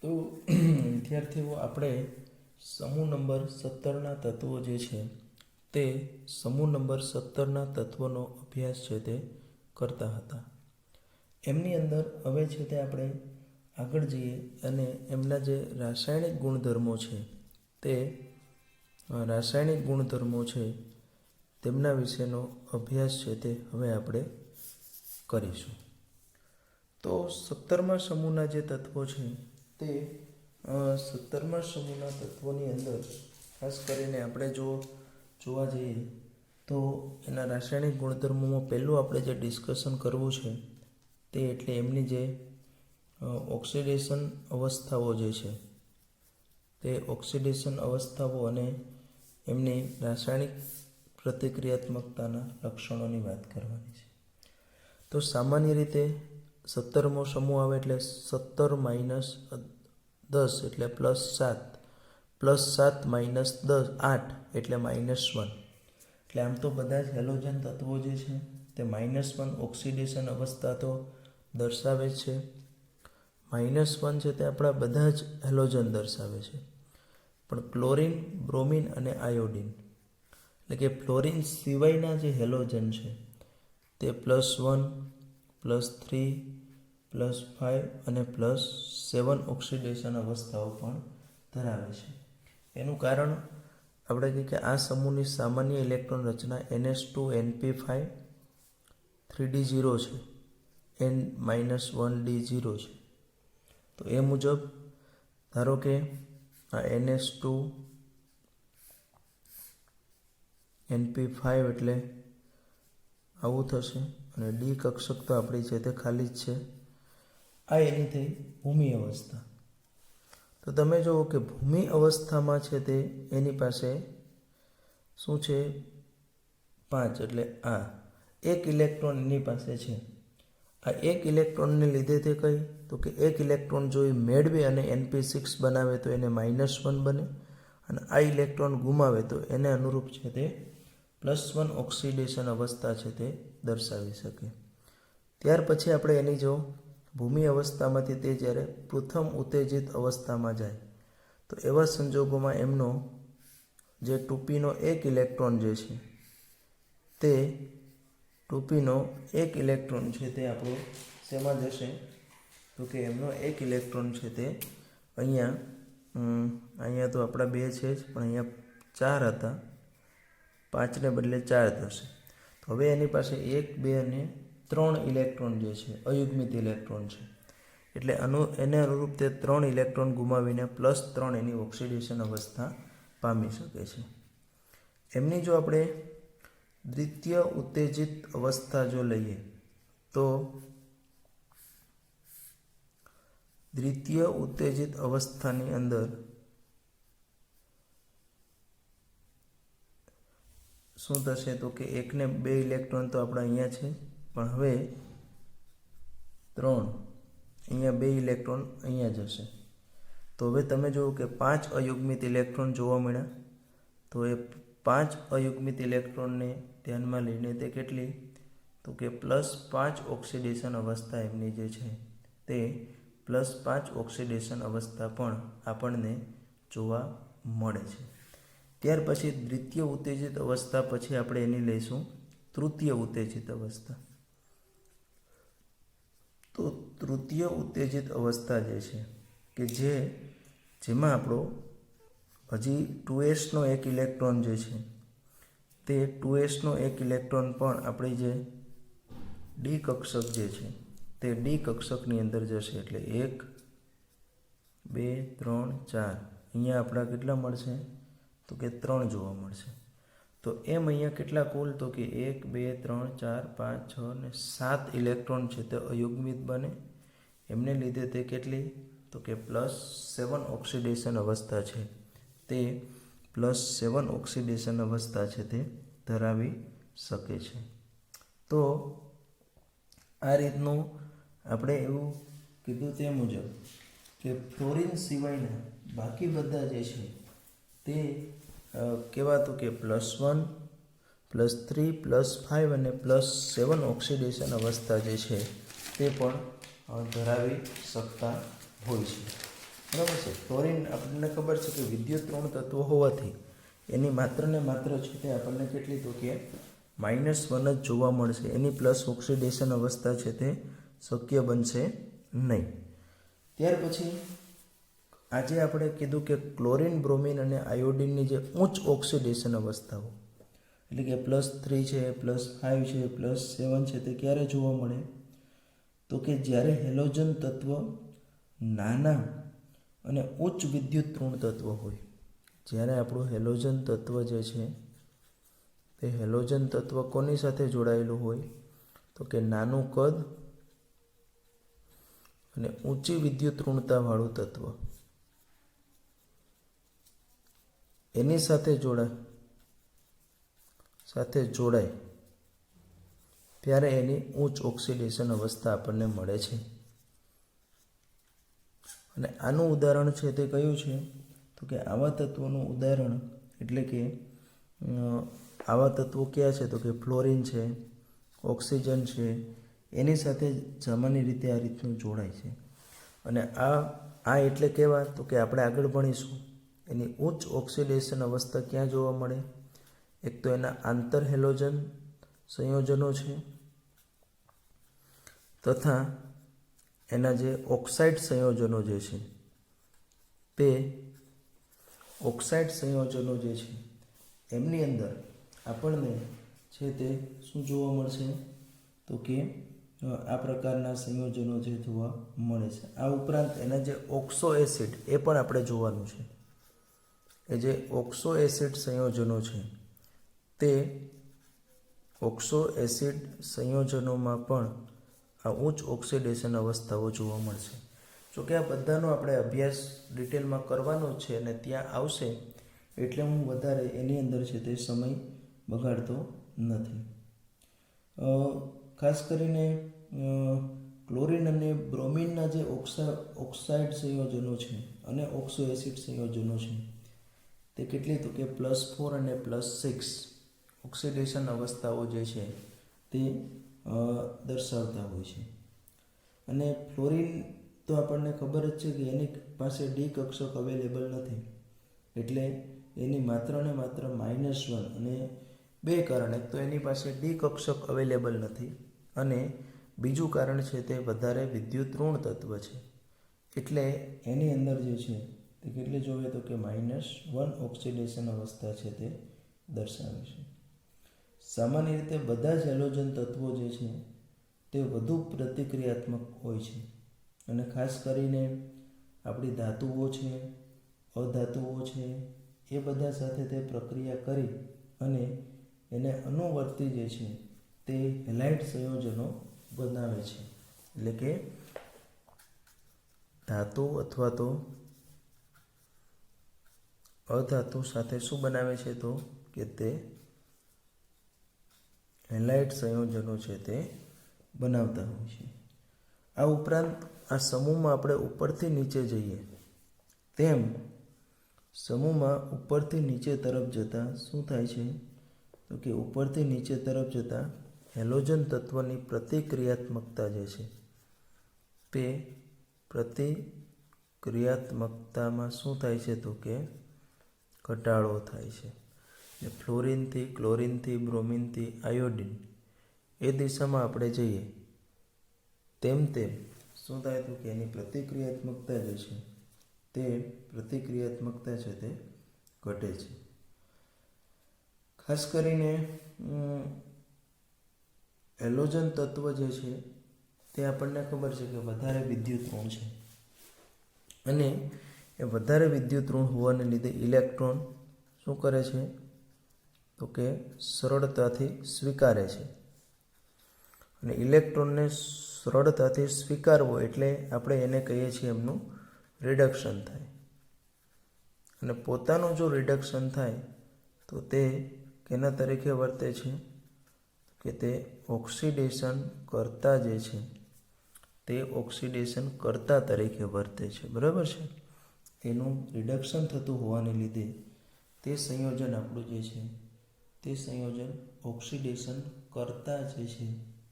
તો વિદ્યાર્થીઓ આપણે સમૂહ નંબર 17ના તત્વો જે છે તે સમૂહ નંબર 17ના તત્વોનો અભ્યાસ છે તે કરતા હતા. એમની અંદર હવે છે તે આપણે આગળ જઈએ અને એમના જે રાસાયણિક ગુણધર્મો છે તે રાસાયણિક ગુણધર્મો છે તેમના વિશેનો અભ્યાસ છે તે હવે આપણે કરીશું. તો 17મા સમૂહના જે તત્વો છે તે 17મા સમૂહના તત્વોની અંદર ખાસ કરીને આપણે જો જોવા જઈએ તો એના રાસાયણિક ગુણધર્મોમાં પહેલું આપણે જે ડિસ્કશન કરવું છે તે એટલે એમની જે ઓક્સિડેશન અવસ્થાઓ જે છે તે ઓક્સિડેશન અવસ્થાઓ અને એમની રાસાયણિક પ્રતિક્રિયાત્મકતાના લક્ષણોની વાત કરવાની છે. તો સામાન્ય રીતે 17મો સમૂહ આવે એટલે 17 માઇનસ 10 એટલે +7, +7 માઇનસ 10 8 એટલે -1. એટલે આમ તો બધા જ હેલોજન તત્વો જે છે તે -1 ઓક્સિડેશન અવસ્થા તો દર્શાવે છે. -1 છે તે આપણા બધા જ હેલોજન દર્શાવે છે, પણ ક્લોરિન, બ્રોમિન અને આયોડિન એટલે કે ફ્લોરિન સિવાયના જે હેલોજન છે તે +1, +3, +5 અને +7 ઓક્સિડેશન અવસ્થાઓ પણ ધરાવે છે. એનું કારણ આપણે કહીએ કે આ સમૂહની સામાન્ય ઇલેક્ટ્રોન રચના NH2NP5 3d0 છે, N-1d0 છે. તો એ મુજબ ધારો કે આ NH2NP5 એટલે આવું થશે અને ડી કક્ષક તો આપણી છે તે ખાલી જ છે. આ એની થઈ ભૂમિ અવસ્થા. તો તમે જુઓ કે ભૂમિ અવસ્થામાં છે તે એની પાસે શું છે 5 એટલે આ એક ઇલેક્ટ્રોન એની પાસે છે. આ એક ઇલેક્ટ્રોનને લીધે તે કઈ તો કે એક ઇલેક્ટ્રોન જો એ મેળવે અને NP6 બનાવે તો એને -1 બને અને આ ઇલેક્ટ્રોન ગુમાવે તો એને અનુરૂપ છે તે +1 ઓક્સિડેશન અવસ્થા છે તે દર્શાવી શકે. ત્યાર પછી આપણે એની જો ભૂમિ અવસ્થામાંથી તે જ્યારે પ્રથમ ઉત્તેજિત અવસ્થામાં જાય તો એવા સંજોગોમાં એમનો જે 2p નો એક ઇલેક્ટ્રોન જે છે તે 2p નો એક ઇલેક્ટ્રોન છે તે આપણો શેમાં જશે તો કે એમનો એક ઇલેક્ટ્રોન છે તે અહીંયા તો આપણા 2 છે જ પણ અહીંયા 4 હતા, 5ને બદલે 4 થશે. તો હવે એની પાસે 1, 2 અને 3 ઇલેક્ટ્રોન જે છે અયુગ્મિત ઇલેક્ટ્રોન છે એટલે એને અનુરૂપ તે 3 ઇલેક્ટ્રોન ગુમાવીને +3 એની ઓક્સિડેશન અવસ્થા પામી શકે છે. એમની જો આપણે દ્વિતીય ઉત્તેજિત અવસ્થા જો લઈએ તો દ્વિતીય ઉત્તેજિત અવસ્થાની અંદર શું થશે તો કે 1 ને 2 ઇલેક્ટ્રોન તો આપણા અહીંયા છે પણ હવે 3 અહીંયા 2 ઇલેક્ટ્રોન અહીંયા જશે. તો હવે તમે જુઓ કે 5 અયુગ્મિત ઇલેક્ટ્રોન જોવા મળ્યા. તો એ 5 અયુગ્મિત ઇલેક્ટ્રોનને ધ્યાનમાં લઈને તે કેટલી તો કે +5 ઓક્સિડેશન અવસ્થા એમની જે છે તે +5 ઓક્સિડેશન અવસ્થા પણ આપણને જોવા મળે છે. ત્યાર પછી દ્વિતીય ઉત્તેજિત અવસ્થા પછી આપણે એની લઈશું તૃતીય ઉત્તેજિત અવસ્થા. તો તૃતીય ઉત્તેજિત અવસ્થા જે છે કે જેમાં આપણો હજી 2s નો એક ઇલેક્ટ્રોન જે છે તે 2s નો એક ઇલેક્ટ્રોન પણ આપણી જે ડી કક્ષક જે છે તે ડી કક્ષકની અંદર જશે એટલે 1, 2, 3, 4 અહીંયા આપણા કેટલા મળશે તો કે 3 જોવા મળશે. તો એમ અહીંયા કેટલા કુલ તો કે 1, 2, 3, 4, 5, 6 અને 7 ઇલેક્ટ્રોન છે તે અયુગ્મિત બને. એમને લીધે તે કેટલી તો કે +7 ઓક્સિડેશન અવસ્થા છે તે +7 ઓક્સિડેશન અવસ્થા છે તે ધરાવી શકે છે. તો આ રીતનું આપણે એવું કીધું તે મુજબ કે ફ્લોરિન સિવાયના બાકી બધા જે છે તે કેવા તો કે +1, +3, +5 અને +7 ઓક્સિડેશન અવસ્થા જે છે તે પણ ધરાવી શકતા હોય છે. બરાબર છે. ક્લોરિન આપણને ખબર છે કે વિદ્યુત ઋણ તત્વો હોવાથી એની માત્ર ને માત્ર છે તે આપણને કેટલી તો કે -1 જ જોવા મળશે. એની પ્લસ ઓક્સિડેશન અવસ્થા છે તે શક્ય બનશે નહીં. ત્યાર પછી આજે આપણે કીધું કે ક્લોરિન, બ્રોમિન અને આયોડિનની જે ઉચ્ચ ઓક્સિડેશન અવસ્થાઓ એટલે કે +3 છે, +5 છે, +7 છે તે ક્યારે જોવા મળે તો કે જ્યારે હેલોજન તત્વ નાના અને ઉચ્ચ વિદ્યુત ઋણ તત્વ હોય. જ્યારે આપણું હેલોજન તત્વ જે છે તે હેલોજન તત્વ કોની સાથે જોડાયેલું હોય તો કે નાનું કદ અને ઊંચી વિદ્યુત ઋણતાવાળું તત્વ એની સાથે જોડાય ત્યારે એની ઉચ્ચ ઓક્સિડેશન અવસ્થા આપણને મળે છે. અને આનું ઉદાહરણ છે તે કયું છે તો કે આવા તત્વોનું ઉદાહરણ એટલે કે આવા તત્વો કયા છે તો કે ફ્લોરિન છે, ઓક્સિજન છે, એની સાથે સામાન્ય રીતે આ રીતનું જોડાય છે. અને આ એટલે કેવા તો કે આપણે આગળ ભણીશું એની ઉચ્ચ ઓક્સિડેશન અવસ્થા ક્યાં જોવા મળે. એક તો એના આંતર હેલોજન સંયોજનો છે તથા એના જે ઓક્સાઇડ સંયોજનો જે છે તે ઓક્સાઇડ સંયોજનો જે છે એમની અંદર આપણને છે તે શું જોવા મળશે તો કે આ પ્રકારના સંયોજનો જે જોવા મળે છે. આ ઉપરાંત એના જે ઓક્સો એસિડ એ પણ આપણે જોવાનું છે. એ જે ઓક્સો એસિડ સંયોજનો છે તે ઓક્સો એસિડ સંયોજનોમાં પણ આ ઉચ્ચ ઓક્સિડેશન અવસ્થાઓ જોવા મળશે. જોકે આ બધાનો આપણે અભ્યાસ ડિટેલમાં કરવાનો જ છે અને ત્યાં આવશે એટલે હું વધારે એની અંદર છે તે સમય બગાડતો નથી. ખાસ કરીને ક્લોરિન અને બ્રોમિનના જે ઓક્સાઇડ સંયોજનો છે અને ઓક્સો એસિડ સંયોજનો છે તે કેટલી તો કે +4 અને +6 ઓક્સિડેશન અવસ્થાઓ જે છે તે દર્શાવતા હોય છે. અને ફ્લોરિન તો આપણને ખબર જ છે કે એની પાસે ડી કક્ષક અવેલેબલ નથી એટલે એની માત્ર ને માત્ર -1 અને 2 કારણ. એક તો એની પાસે ડી કક્ષક અવેલેબલ નથી અને બીજું કારણ છે તે વધારે વિદ્યુત ઋણ તત્વ છે એટલે એની અંદર જે છે તે કેટલી જોઈએ તો કે -1 ઓક્સિડેશન અવસ્થા છે તે દર્શાવે છે. સામાન્ય રીતે બધા જ હેલોજન તત્વો જે છે તે વધુ પ્રતિક્રિયાત્મક હોય છે અને ખાસ કરીને આપણી ધાતુઓ છે, અધાતુઓ છે એ બધા સાથે તે પ્રક્રિયા કરી અને એને અનુવર્તી જે છે તે હેલાઇડ સંયોજનો બનાવે છે. એટલે કે ધાતુ અથવા તો અધાતુ સાથે શું બનાવે છે તો કે તે હેલાઇડ સંયોજનો છે તે બનાવતા હોય છે. આ ઉપરાંત આ સમૂહમાં આપણે ઉપરથી નીચે જઈએ તેમ સમૂહમાં ઉપરથી નીચે તરફ જતાં શું થાય છે તો કે ઉપરથી નીચે તરફ જતાં હેલોજન તત્વની પ્રતિક્રિયાત્મકતા જે છે તે પ્રતિક્રિયાત્મકતામાં શું થાય છે તો કે ઘટાડો થાય છે. ફ્લોરિનથી, ક્લોરિનથી, બ્રોમિનથી આયોડિન એ દિશામાં આપણે જઈએ તેમ શું થાય તો કે એની પ્રતિક્રિયાત્મકતા જે છે તે પ્રતિક્રિયાત્મકતા છે તે ઘટે છે. ખાસ કરીને હેલોજન તત્વ જે છે તે આપણને ખબર છે કે વધારે વિદ્યુત ઋણ છે અને એ વધારે વિદ્યુત ઋણ હોવાને લીધે ઇલેક્ટ્રોન શું કરે છે તો કે સરળતાથી સ્વીકારે છે. અને ઇલેક્ટ્રોનને સરળતાથી સ્વીકારવો એટલે આપણે એને કહીએ છીએ એમનું રિડક્શન થાય. અને પોતાનું જો રિડક્શન થાય તો તે કેના તરીકે વર્તે છે કે તે ઓક્સિડેશન કરતા જે છે તે ઓક્સિડેશન કરતા તરીકે વર્તે છે. બરાબર છે. એનું રિડક્શન થતું હોવાને લીધે તે સંયોજન આપણું જે છે તે સંયોજન ઓક્સિડેશન કરતા જે છે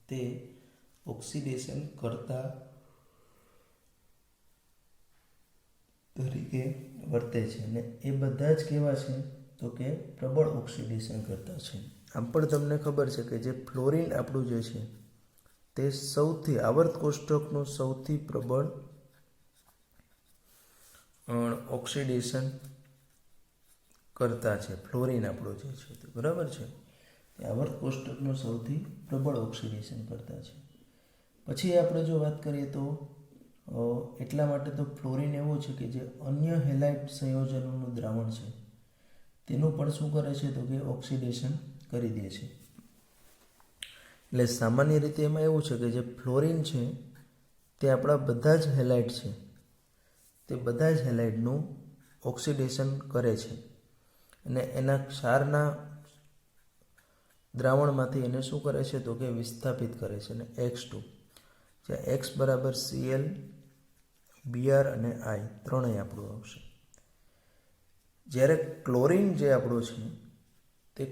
તે ઓક્સિડેશન કરતા તરીકે વર્તે છે અને એ બધા જ કેવા છે તો કે પ્રબળ ઓક્સિડેશન કરતા છે. આમ પણ તમને ખબર છે કે જે ફ્લોરિન આપણું જે છે તે સૌથી આવર્ત કોષ્ટકનું સૌથી પ્રબળ ઓક્સિડેશન કરતા છે. ફ્લોરિન આપણો જે છે તે બરાબર છે, એ આવર્ત કોષ્ટકનું સૌથી પ્રબળ ઓક્સિડેશન કરતા છે. પછી આપણે જો વાત કરીએ તો એટલા માટે તો ફ્લોરિન એવો છે કે જે અન્ય હેલાઇટ સંયોજનોનું દ્રાવણ છે તેનું પણ શું કરે છે તો કે ઓક્સિડેશન કરી દે છે. એટલે સામાન્ય રીતે એમાં એવું છે કે જે ફ્લોરિન છે તે આપણા બધા જ હેલાઇટ છે તે બધા જ હેલાઇટનું ઓક્સિડેશન કરે છે અને એના ક્ષારના દ્રાવણમાંથી એને શું કરે છે તો કે વિસ્થાપિત કરે છે. અને X2 જ્યાં X બરાબર Cl, Br અને I ત્રણેય આપણું આવશે. જ્યારે ક્લોરિન જે આપણો છે તે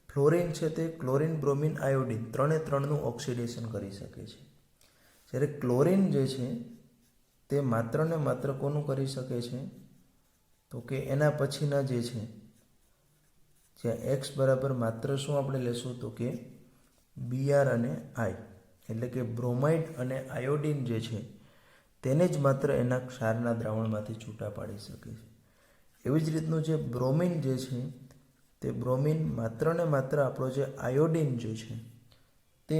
ફ્લોરિન છે તે ક્લોરિન, બ્રોમિન, આયોડિન ત્રણનું ઓક્સિડેશન કરી શકે છે. જ્યારે ક્લોરિન જે છે તે માત્ર ને માત્ર કોનું કરી શકે છે તો કે એના પછીના જે છે જ્યાં X બરાબર માત્ર શું આપણે લેશું તો કે Br અને I, એટલે કે બ્રોમાઇડ અને આયોડિન જે છે તેને જ માત્ર એના ક્ષારના દ્રાવણમાંથી છૂટા પાડી શકે છે. એવી જ રીતનું જે બ્રોમિન જે છે તે બ્રોમિન માત્ર ને માત્ર આપણો જે આયોડિન જે છે તે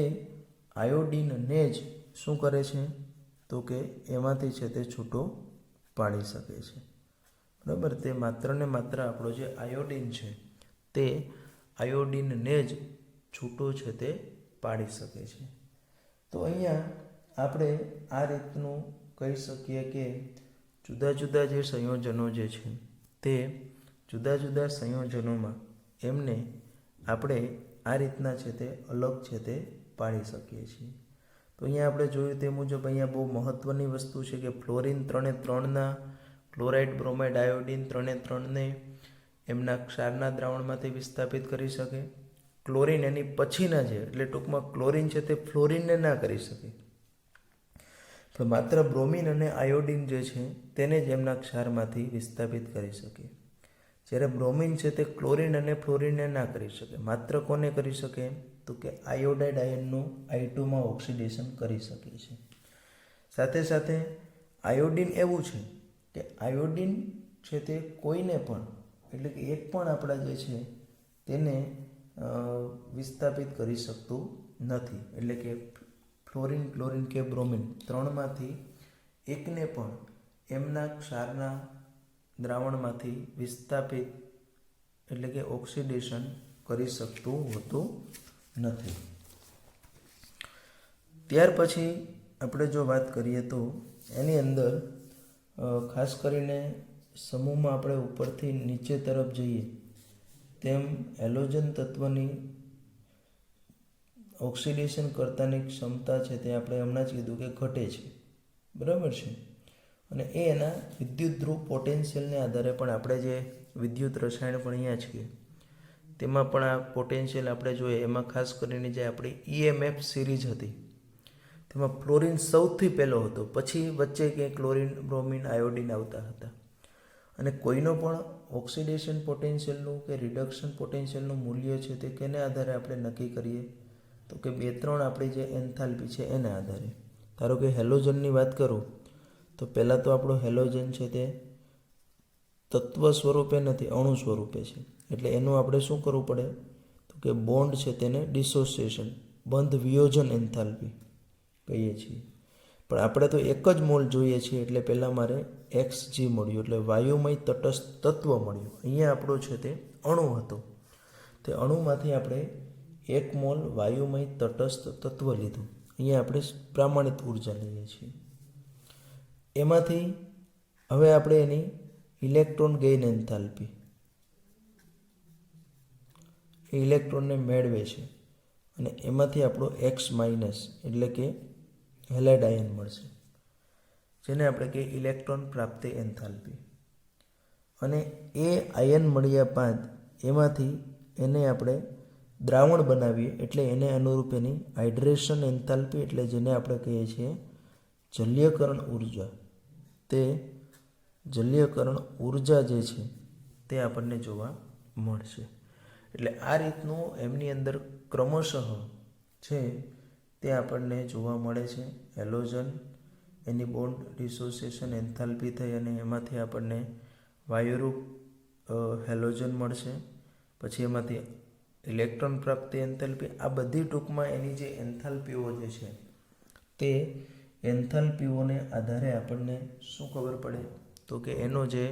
આયોડિનને જ શું કરે છે તો કે એમાંથી છે તે છૂટો પાડી શકે છે. બરાબર, તે માત્ર ને માત્ર આપણો જે આયોડિન છે તે આયોડિનને જ છૂટો છે તે પાડી શકે છે. તો અહીંયા આપણે આ રીતનું કહી શકીએ કે જુદા જુદા જે સંયોજનો જે છે તે જુદા જુદા સંયોજનોમાં એમને આપણે આ રીતના છે તે અલગ છે તે પાડી શકીએ છીએ. તો અહીંયા આપણે જોયું તે મુજબ અહીંયા બહુ મહત્ત્વની વસ્તુ છે કે ફ્લોરિન ત્રણે ત્રણના, ક્લોરાઇડ, બ્રોમાઇડ, આયોડિન ત્રણે ત્રણને એમના ક્ષારના દ્રાવણમાંથી વિસ્થાપિત કરી શકે. ક્લોરિન એની પછીના છે, એટલે ટૂંકમાં ક્લોરિન છે તે ફ્લોરિનને ના કરી શકે, પણ માત્ર બ્રોમિન અને આયોડિન જે છે તેને જ એમના ક્ષારમાંથી વિસ્થાપિત કરી શકે. જ્યારે બ્રોમિન છે તે ક્લોરિન અને ફ્લોરિનને ના કરી શકે, માત્ર કોને કરી શકે તો કે આયોડાઇડ આયનનું I2માં ઓક્સિડેશન કરી શકે છે. સાથે સાથે આયોડિન એવું છે કે આયોડિન છે તે કોઈને પણ, એટલે કે એક પણ આપણા જે છે તેને વિસ્થાપિત કરી શકતું નથી. એટલે કે ફ્લોરિન, ક્લોરિન કે બ્રોમિન ત્રણમાંથી એકને પણ એમના ક્ષારના દ્રાવણમાંથી વિસ્થાપિત એટલે કે ઓક્સિડેશન કરી શકતું હોતું નથી. ત્યાર પછી આપણે જો વાત કરીએ તો એની અંદર ખાસ કરીને સમૂહમાં આપણે ઉપરથી નીચે તરફ જઈએ તેમ હેલોજન તત્વની ઓક્સિડેશન કરતાની ક્ષમતા છે તે આપણે હમણાં જ કીધું કે ઘટે છે. બરાબર છે, અને એ એના વિદ્યુત ધ્રુવ પોટેન્શિયલને આધારે પણ આપણે જે વિદ્યુત રસાયણ પણ અહીંયા છીએ તેમાં પણ આ પોટેન્શિયલ આપણે જોઈએ. એમાં ખાસ કરીને જે આપણી EMF સિરીઝ હતી તેમાં ફ્લોરિન સૌથી પહેલો હતો, પછી વચ્ચે ક્યાંય ક્લોરિન, બ્રોમિન, આયોડિન આવતા હતા. અને કોઈનો પણ ઓક્સિડેશન પોટેન્શિયલનું કે રિડક્શન પોટેન્શિયલનું મૂલ્ય છે તે કેને આધારે આપણે નક્કી કરીએ તો કે 2-3 આપણી જે એન્થાલ્પી છે એના આધારે. ધારો કે હેલોજનની વાત કરું તો પહેલાં તો આપણો હેલોજન છે તે તત્વ સ્વરૂપે નથી, અણુ સ્વરૂપે છે. એટલે એનું આપણે શું કરવું પડે તો કે બોન્ડ છે તેને ડિસોસિએશન, બંધ વિયોજન એન્થાલ્પી કહીએ છીએ. પણ આપણે તો એક જ મોલ જોઈએ છીએ, એટલે પહેલાં મારે Xg મળ્યું, એટલે વાયુમય તટસ્થ તત્વ મળ્યું. અહીંયા આપણો છે તે અણુ હતો, તે અણુમાંથી આપણે 1 મોલ વાયુમય તટસ્થ તત્વ લીધું. અહીંયા આપણે પ્રામાણિક ઉર્જા લઈએ છીએ. એમાંથી હવે આપણે એની ઇલેક્ટ્રોન ગેઇન એન્થાલ્પી, એ ઇલેક્ટ્રોનને મેળવે છે અને એમાંથી આપણો X માઇનસ એટલે કે હેલાઇડ આયન મળશે, જેને આપણે કહીએ ઇલેક્ટ્રોન પ્રાપ્તિ એન્થાલ્પી. અને એ આયન મળ્યા બાદ એમાંથી એને આપણે દ્રાવણ બનાવીએ, એટલે એને અનુરૂપ એની હાઇડ્રેશન એન્થાલ્પી, એટલે જેને આપણે કહીએ છીએ જલ્યકરણ ઉર્જા, તે જલીયકરણ ઉર્જા જે છે તે આપણને જોવા મળશે. એટલે આ રીતનું એમની અંદર ક્રમશઃ છે તે આપણને જોવા મળે છે. હેલોજન, એની બોન્ડ ડિસોસિએશન એન્થાલ્પી થઈ અને એમાંથી આપણને વાયુરૂપ હેલોજન મળશે. પછી એમાંથી ઇલેક્ટ્રોન પ્રાપ્તિ એન્થાલ્પી, આ બધી ટૂંકમાં એની જે એન્થાલ્પીઓ જે છે તે એન્થાલ્પીઓને આધારે આપણને શું ખબર પડે તો કે એનો જે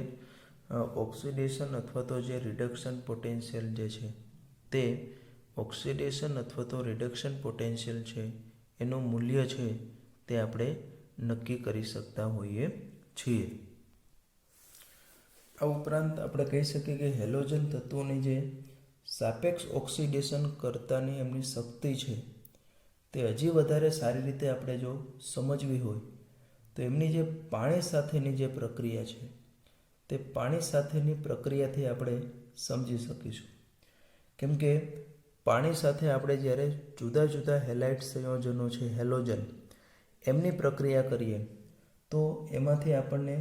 ઓક્સિડેશન અથવા તો જે રિડક્શન પોટેન્શિયલ જે છે તે ઓક્સિડેશન અથવા તો રિડક્શન પોટેન્શિયલ છે એનું મૂલ્ય છે તે આપણે નક્કી કરી શકતા હોઈએ છીએ. આ ઉપરાંત આપણે કહી શકીએ કે હેલોજન તત્વોની જે સાપેક્ષ ઓક્સિડેશન કરતાની એમની શક્તિ છે તે હજી વધારે સારી રીતે આપણે જો સમજવી હોય તો એમની જે પાણી સાથેની જે પ્રક્રિયા છે તે પાણી સાથેની પ્રક્રિયાથી આપણે સમજી શકીશું. કેમ કે પાણી સાથે આપણે જ્યારે જુદા જુદા હેલાઇડ સંયોજનો છે હેલોજન એમની પ્રક્રિયા કરીએ તો એમાંથી આપણને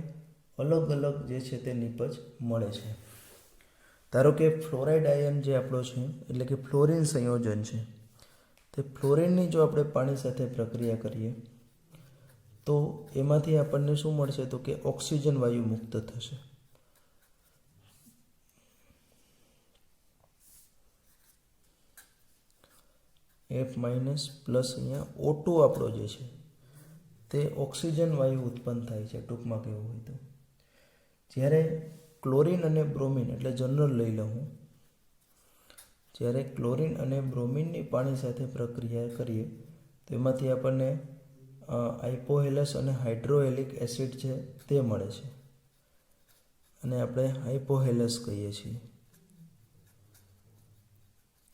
અલગ અલગ જે છે તે નિપજ મળે છે. ધારો કે ફ્લોરાઇડ આયન જે આપણો છે એટલે કે ફ્લોરિન સંયોજન છે તે ફ્લોરિનની જો આપણે પાણી સાથે પ્રક્રિયા કરીએ તો એમાંથી આપણને શું મળશે તો કે ઓક્સિજન વાયુ મુક્ત થશે. F- પ્લસ અહીંયા O2 આપણો જે છે તે ઓક્સિજન વાયુ ઉત્પન્ન થાય છે. ટૂંકમાં કહેવું હોય તો જ્યારે ક્લોરિન અને બ્રોમિન એટલે જનરલ લઈ લઉં હું, જ્યારે ક્લોરિન અને બ્રોમિનની પાણી સાથે પ્રક્રિયા કરીએ તો એમાંથી આપણને હાઇપોહેલસ અને હાઇડ્રોહેલિક એસિડ છે તે મળે છે અને આપણે હાઇપોહેલસ કહીએ છીએ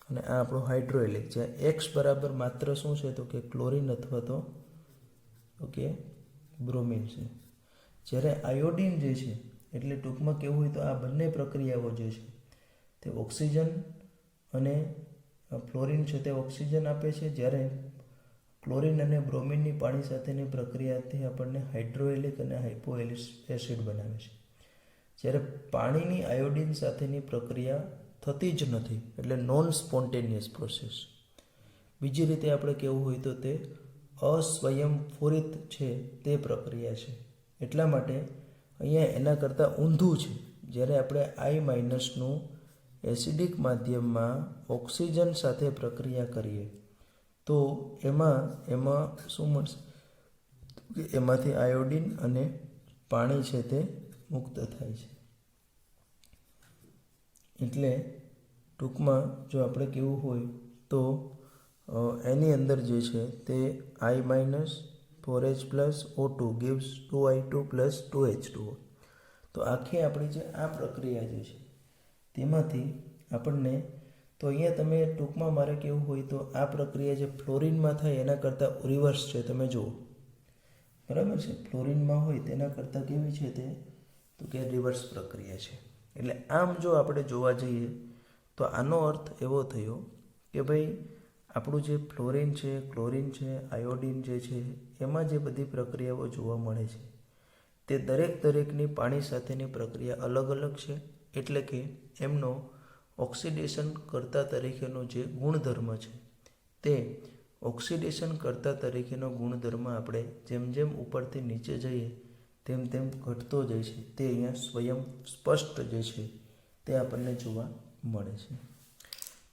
અને આ આપણો હાઇડ્રોહેલિક છે. એક્સ બરાબર માત્ર શું છે તો કે ક્લોરિન અથવા તો ઓકે બ્રોમિન છે. જ્યારે આયોડિન જે છે એટલે ટૂંકમાં કહેવું હોય તો આ બંને પ્રક્રિયાઓ જે છે તે ઓક્સિજન અને ફ્લોરિન છે તે ઓક્સિજન આપે છે, જ્યારે ક્લોરિન અને બ્રોમિનની પાણી સાથેની પ્રક્રિયાથી આપણને હાઇડ્રોહેલિક અને હાઇપોહેલિક એસિડ બનાવે છે. જ્યારે પાણીની આયોડિન સાથેની પ્રક્રિયા થતી જ નથી એટલે નોન સ્પોન્ટેનિયસ પ્રોસેસ. બીજી રીતે આપણે કહેવું હોય તો તે અસ્વયંસ્ફુરિત છે તે પ્રક્રિયા છે. એટલા માટે અહીંયા એના કરતાં ઊંધું છે. જ્યારે આપણે I- એસિડિક માધ્યમમાં ઓક્સિજન સાથે પ્રક્રિયા કરીએ તો એમાં શું મળશે કે એમાંથી આયોડિન અને પાણી છે તે મુક્ત થાય છે. એટલે ટૂંકમાં જો આપણે કહેવું હોય તો એની અંદર જે છે તે I- 4H+ O2 gives 2I2 + 2H2O. તો આખી આપણી જે આ પ્રક્રિયા જે છે તેમાંથી આપણને તો અહીંયા તમે ટૂંકમાં મારે કહેવું હોય તો આ પ્રક્રિયા જે ફ્લોરિનમાં થાય એના કરતાં રિવર્સ છે. તમે જુઓ બરાબર છે, ફ્લોરિનમાં હોય તેના કરતાં કેવી છે તે તો કે રિવર્સ પ્રક્રિયા છે. એટલે આમ જો આપણે જોવા જઈએ તો આનો અર્થ એવો થયો કે ભાઈ આપણું જે ફ્લોરિન છે, ક્લોરિન છે, આયોડિન જે છે એમાં જે બધી પ્રક્રિયાઓ જોવા મળે છે તે દરેકની પાણી સાથેની પ્રક્રિયા અલગ અલગ છે. એટલે કે એમનો ઓક્સિડેશન કર્તા તરીકેનો જે ગુણધર્મ છે તે ઓક્સિડેશન કર્તા તરીકેનો ગુણધર્મ આપણે જેમ જેમ ઉપરથી નીચે જઈએ તેમ તેમ ઘટતો જાય છે. તે અહીંયા સ્વયં સ્પષ્ટ જે છે તે આપણને જોવા મળે છે.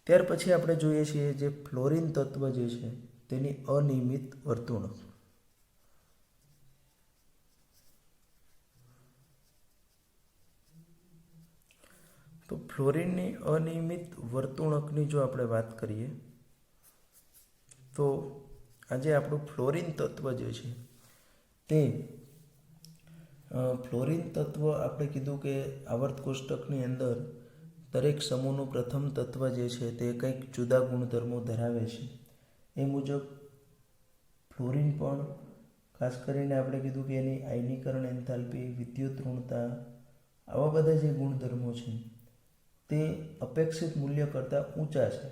ત્યાર પછી આપણે જોઈએ છીએ જે ફ્લોરિન તત્વ જે છે તેની અનિયમિત વર્તણૂક. તો ફ્લોરિનની અનિયમિત વર્તણૂકની જો આપણે વાત કરીએ તો આજે આપણું ફ્લોરિન તત્વ જે છે તે ફ્લોરિન તત્વ આપણે કીધું કે આવર્ત કોષ્ટકની અંદર દરેક સમૂહનું પ્રથમ તત્વ જે છે તે કંઈક જુદા ગુણધર્મો ધરાવે છે. એ મુજબ ફ્લોરિન પણ ખાસ કરીને આપણે કીધું કે એની આયનીકરણ એન્થાલ્પી, વિદ્યુત ઋણતા, આવા બધા જે ગુણધર્મો છે તે અપેક્ષિત મૂલ્ય કરતાં ઊંચા છે.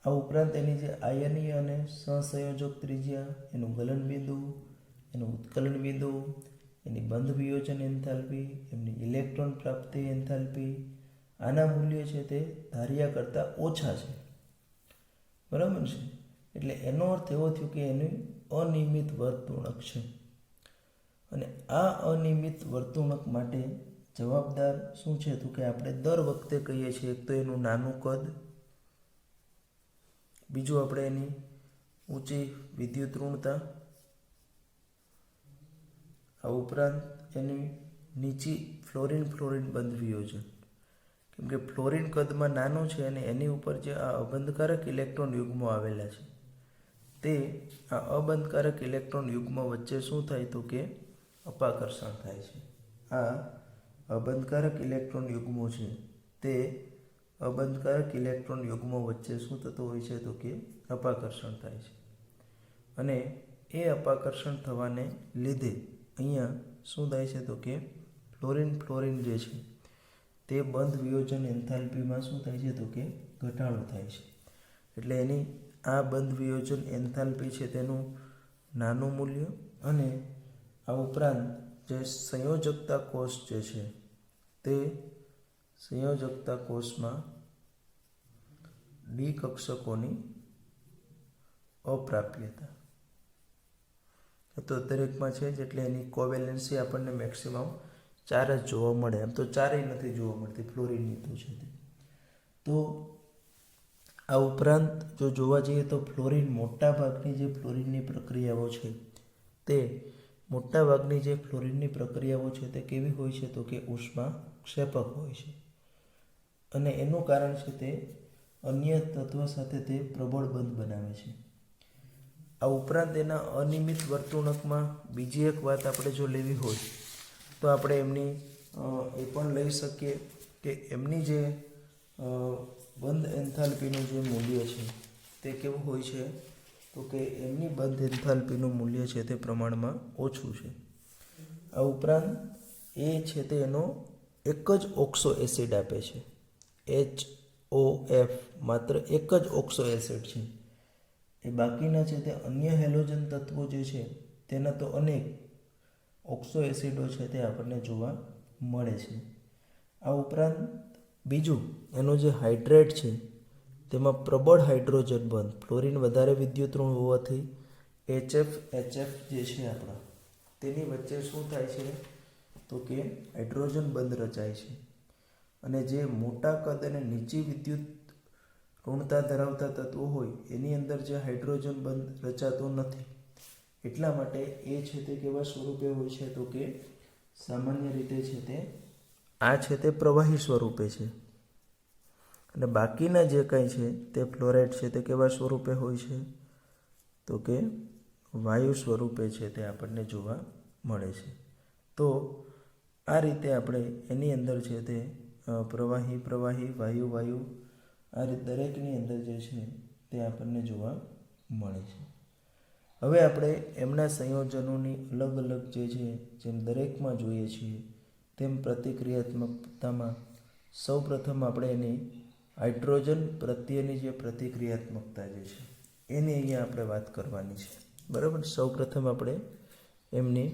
આ ઉપરાંત એની જે આયનીય અને સહસંયોજક ત્રિજ્યા, એનું ગલન બિંદુ, એનું ઉત્કલન બિંદુ, એની બંધ વિયોજન એન્થાલ્પી, એમની ઇલેક્ટ્રોન પ્રાપ્તિ એન્થાલ્પી, આના મૂલ્ય છે તે ધાર્યા કરતાં ઓછા છે. બરાબર છે. એટલે એનો અર્થ એવો થયો કે એનું અનિયમિત વર્તણૂક છે. અને આ અનિયમિત વર્તણૂક માટે જવાબદાર શું છે તો કે આપણે દર વખતે કહીએ છીએ, એક તો એનું નાનું કદ, બીજું આપણે એની ઊંચી વિદ્યુત ઋણતા, આ ઉપરાંત એની નીચી ફ્લોરિન બંધ વિયોજન. કેમ કે ફ્લોરિન કદમાં નાનું છે અને એની ઉપર જે આ અબંધકારક ઇલેક્ટ્રોન યુગ્મો આવેલા છે તે આ અબંધકારક ઇલેક્ટ્રોન યુગ્મો વચ્ચે શું થાય તો કે અપાકર્ષણ થાય છે. આ અબંધકારક ઇલેક્ટ્રોન યુગ્મો છે તે અબંધકારક ઇલેક્ટ્રોન યુગ્મો વચ્ચે શું થતું હોય છે તો કે અપાકર્ષણ થાય છે. અને એ અપાકર્ષણ થવાને લીધે અહીંયા શું થાય છે તો કે ફ્લોરિન જે છે તે બંધ વિયોજન એન્થાલ્પીમાં શું થાય છે તો કે ઘટાડો થાય છે. એટલે એની આ બંધ વિયોજન એન્થાલ્પી છે તેનું નાનું મૂલ્ય, અને આ ઉપરાંત જે સંયોજકતા કોષ જે છે તે સંયોજકતા કોષમાં ડી કક્ષકોની અપ્રાપ્યતા તો દરેકમાં છે જ. એટલે એની કોવેલેન્સી આપણને મેક્સિમમ 4 જ જોવા મળે. એમ તો 4 નથી જોવા મળતી ફ્લોરિનની તો છે તે. તો આ ઉપરાંત જો જોવા જઈએ તો ફ્લોરિન મોટાભાગની જે ફ્લોરિનની પ્રક્રિયાઓ છે તે મોટાભાગની જે ફ્લોરિનની પ્રક્રિયાઓ છે તે કેવી હોય છે તો કે ઉષ્મા ક્ષેપક હોય છે. અને એનું કારણ છે તે અન્ય તત્વ સાથે તે પ્રબળ બંધ બનાવે છે. આ ઉપરાંત એના અનિયમિત વર્તણૂકમાં બીજી એક વાત આપણે જો લેવી હોય તો આપણે એમની એ પણ લઈ શકીએ કે એમની જે બંધ એન્થાલ્પીનું જે મૂલ્ય છે તે કેવું હોય છે તો કે એમની બંધ એન્થાલ્પીનું મૂલ્ય છે તે પ્રમાણમાં ઓછું છે. આ ઉપરાંત એ છે તે એનો એક જ ઓક્સો એસિડ આપે છે, HOF, માત્ર એક જ ઓક્સો એસિડ છે. એ બાકીના છે તે અન્ય હેલોજન તત્વો જે છે તેના તો અનેક ઓક્સો એસિડો છે તે આપણને જોવા મળે છે. આ ઉપરાંત બીજું એનો જે હાઇડ્રેટ છે તેમાં પ્રબળ હાઇડ્રોજન બંધ, ફ્લોરિન વધારે વિદ્યુત ઋણ હોવાથી HF જે છે આપણા તેની વચ્ચે શું થાય છે તો કે હાઇડ્રોજન બંધ રચાય છે. અને જે મોટા કદ અને નીચી વિદ્યુત ઋણતા ધરાવતા તત્વો હોય એની અંદર જે હાઇડ્રોજન બંધ રચાતો નથી. એટલા માટે એ છે તે કેવા સ્વરૂપે હોય છે તો કે સામાન્ય રીતે છે તે આ છે તે પ્રવાહી સ્વરૂપે છે. અને બાકીના જે કંઈ છે તે ફ્લોરાઇડ છે તે કેવા સ્વરૂપે હોય છે તો કે વાયુ સ્વરૂપે છે તે આપણને જોવા મળે છે. તો આ રીતે આપણે એની અંદર છે તે પ્રવાહી વાયુ આ રીતે દરેકની અંદર જે છે તે આપણને જોવા મળે છે. હવે આપણે એમના સંયોજનોની અલગ અલગ જે છે જેમ દરેકમાં જોઈએ છીએ તેમ પ્રતિક્રિયાત્મકતામાં સૌપ્રથમ આપણે એની હાઇડ્રોજન પ્રત્યેની જે પ્રતિક્રિયાત્મકતા જે છે એની અહીંયા આપણે વાત કરવાની છે. બરાબર. સૌપ્રથમ આપણે એમની